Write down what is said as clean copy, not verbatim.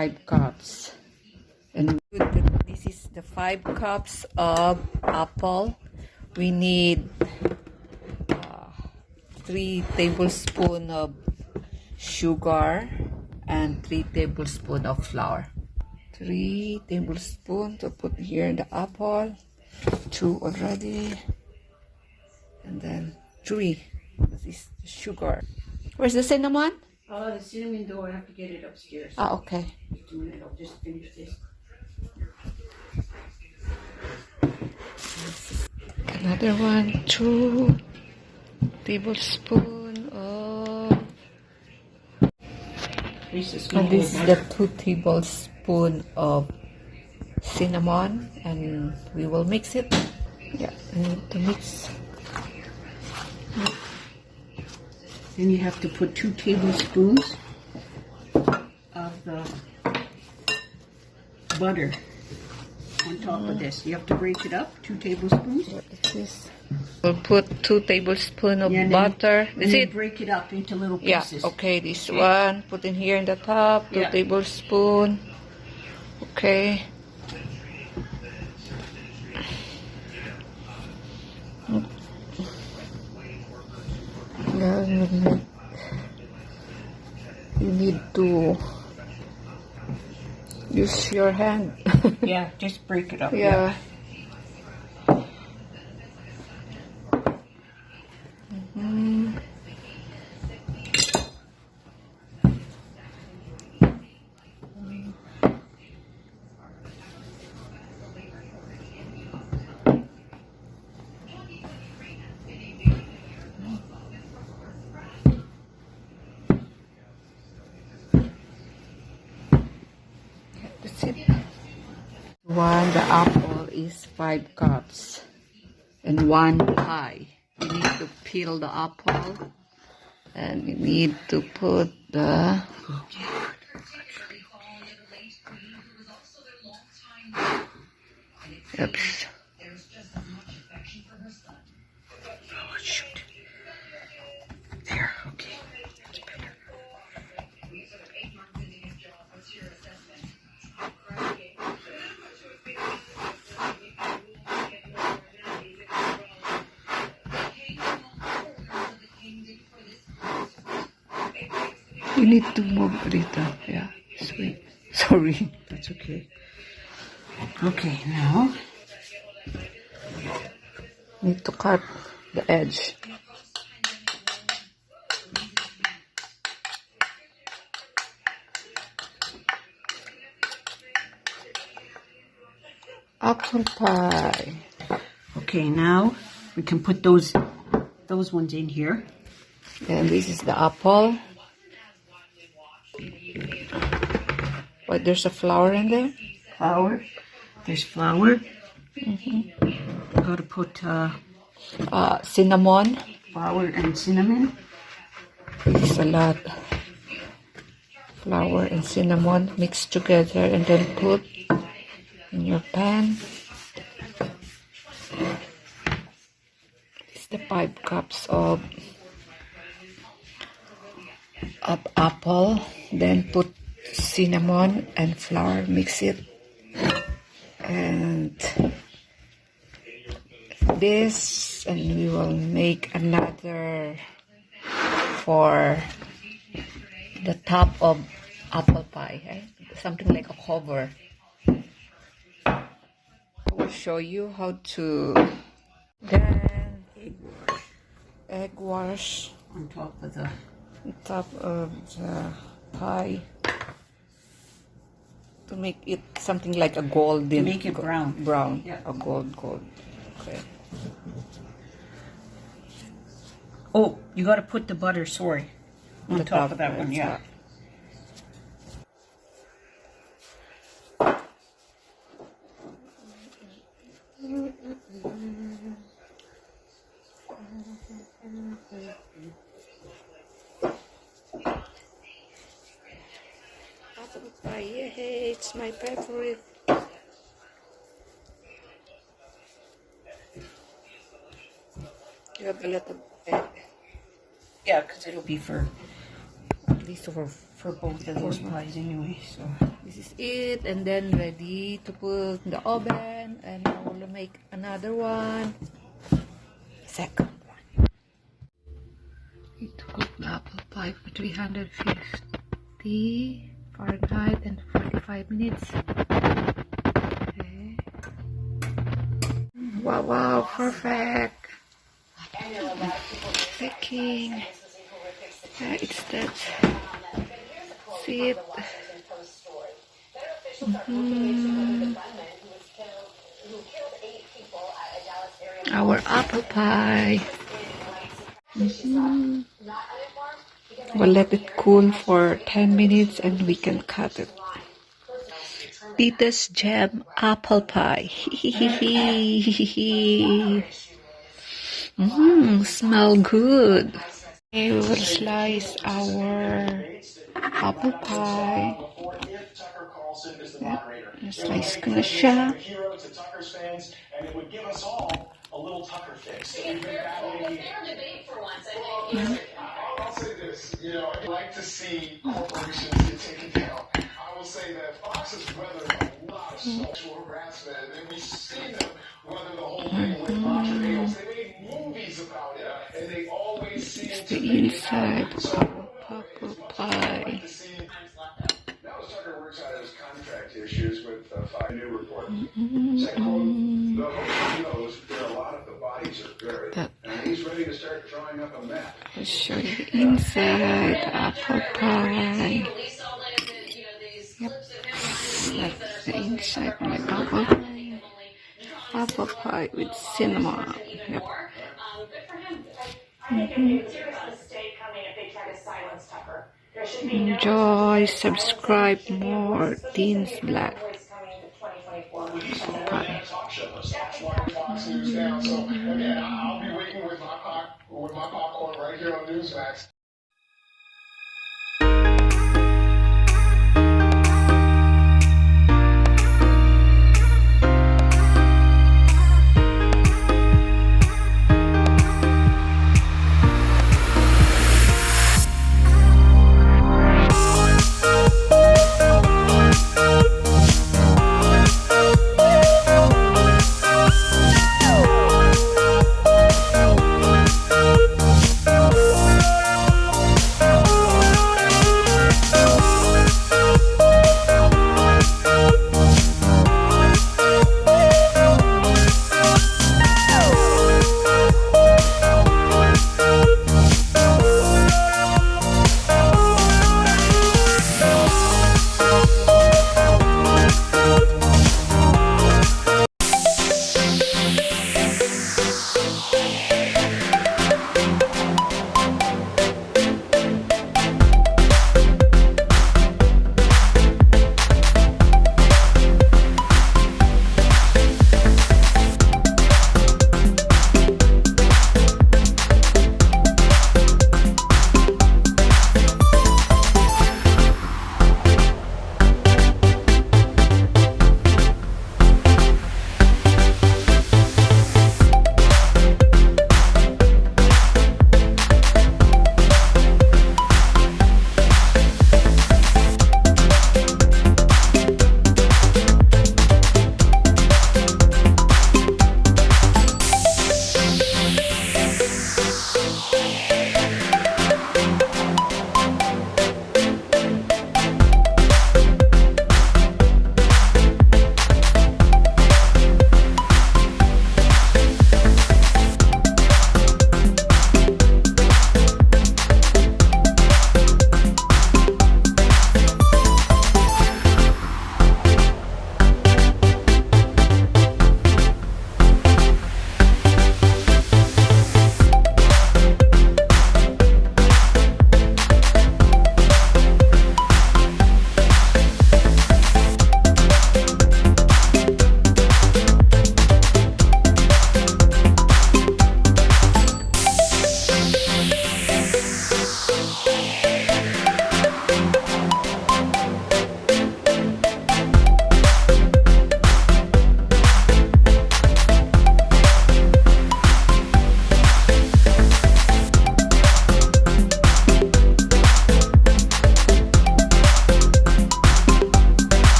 5 cups. And this is the 5 cups of apple. We need 3 tablespoons of sugar and 3 tablespoons of flour. 3 tablespoons to put here in the apple. 2 already. And then 3. This is the sugar. Where's the cinnamon? The cinnamon though, I have to get it upstairs. Ah, okay. Just a minute, I'll just finish this. Another one, 2 tablespoons of... And this is the 2 tablespoons of cinnamon, and we will mix it. Yeah, I need to mix. Then you have to put 2 tablespoons of the butter on top of this. You have to break it up, 2 tablespoons. What is this? We'll put 2 tablespoons of butter. Is it? Break it up into little pieces. Yeah, okay, this one. Put in here in the top, 2 tablespoons. Okay. You need to use your hand. Yeah, just break it up. Yeah. That's it. The apple is 5 cups and 1 pie. You need to peel the apple and you need to put the oops. Oh, shoot. There, okay. That's better. You need to move, Rita. Yeah, sweet. Sorry. That's okay. Okay, now Need to cut the edge. Apple pie. okay, now we can put those ones in here. And this is the apple. But there's a flour in there. Flour. There's flour. Got to put Cinnamon. flour and cinnamon. It's a lot. Flour and cinnamon mixed together and then put in your pan. It's the 5 cups of apple. Then put cinnamon and flour, mix it. And this, and we will make another for the top of apple pie, right? Something like a cover. I will show you how to then egg wash On top of the pie to make it something like a golden. Make it brown. Brown. Yeah. A gold. Okay. Oh, you got to put the butter, sorry, on The top of that one, yeah. Apple pie, yay, it's my favorite. You have a lot of egg. Yeah, because it'll be for At least for both of those pies anyway, so. This is it, and then ready to put in the oven, and I will make another one. Second one. Need to cook the apple pie for 350 Fahrenheit and 45 minutes. Okay. Wow, wow, perfect. Baking. Yeah, it's that. See it. Our apple pie. We'll let it cool for 10 minutes and we can cut it. Tita's Jam apple pie. Smell good. Okay, we will slice our apple pie. Yep, slice ko na siya. Little Tucker fix. We've been battling. Fair debate for once. I'll say this, I'd like to see corporations get taken down. I will say that Fox has weathered a lot of sexual harassment, and we've seen them weather the whole thing with Roger Ailes. They made movies about it, and they always seem to make it happen. So, apple pie. now as Tucker works out his contract issues with Fox News report. Second quote, the host knows there are a lot of the bodies are buried, and he's ready to start drawing up a map. I'll show you the inside apple pie. Yep, that's the inside of my apple pie. Apple pie with cinnamon. Yep. Enjoy, subscribe more, Teens Black.